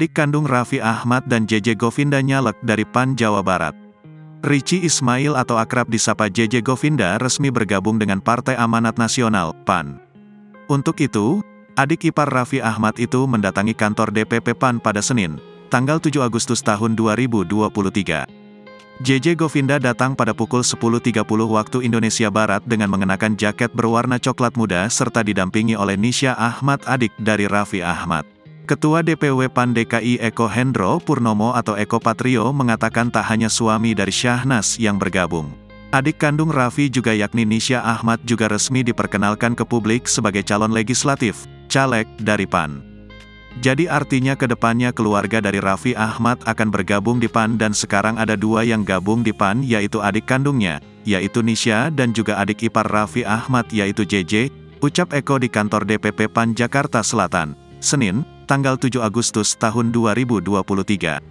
Adik kandung Raffi Ahmad dan JJ Govinda nyalek dari PAN Jawa Barat. Richie Ismail atau akrab disapa JJ Govinda resmi bergabung dengan Partai Amanat Nasional, PAN. Untuk itu, adik ipar Raffi Ahmad itu mendatangi kantor DPP PAN pada Senin, tanggal 7 Agustus tahun 2023. JJ Govinda datang pada pukul 10.30 waktu Indonesia Barat dengan mengenakan jaket berwarna coklat muda serta didampingi oleh Nisha Ahmad, adik dari Raffi Ahmad. Ketua DPW PAN DKI Eko Hendro Purnomo atau Eko Patrio mengatakan tak hanya suami dari Syahnas yang bergabung. Adik kandung Raffi juga yakni Nisha Ahmad juga resmi diperkenalkan ke publik sebagai calon legislatif, caleg, dari PAN. Jadi artinya kedepannya keluarga dari Raffi Ahmad akan bergabung di PAN dan sekarang ada dua yang gabung di PAN yaitu adik kandungnya, yaitu Nisha dan juga adik ipar Raffi Ahmad yaitu JJ, ucap Eko di kantor DPP PAN Jakarta Selatan, Senin, tanggal 7 Agustus tahun 2023.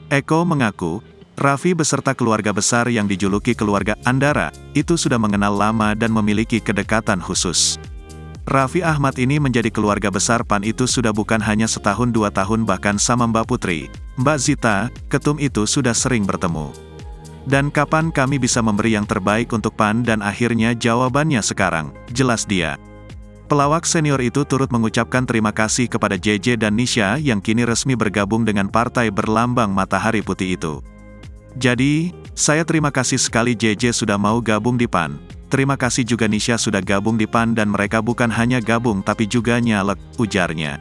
Eko mengaku, Raffi beserta keluarga besar yang dijuluki keluarga Andara, itu sudah mengenal lama dan memiliki kedekatan khusus. Raffi Ahmad ini menjadi keluarga besar PAN itu sudah bukan hanya setahun 2 tahun bahkan sama Mbak Putri, Mbak Zita, ketum itu sudah sering bertemu. Dan kapan kami bisa memberi yang terbaik untuk PAN dan akhirnya jawabannya sekarang, jelas dia. Pelawak senior itu turut mengucapkan terima kasih kepada JJ dan Nisha yang kini resmi bergabung dengan partai berlambang matahari putih itu. Jadi, saya terima kasih sekali JJ sudah mau gabung di PAN. Terima kasih juga Nisha sudah gabung di PAN dan mereka bukan hanya gabung tapi juga nyalek, ujarnya.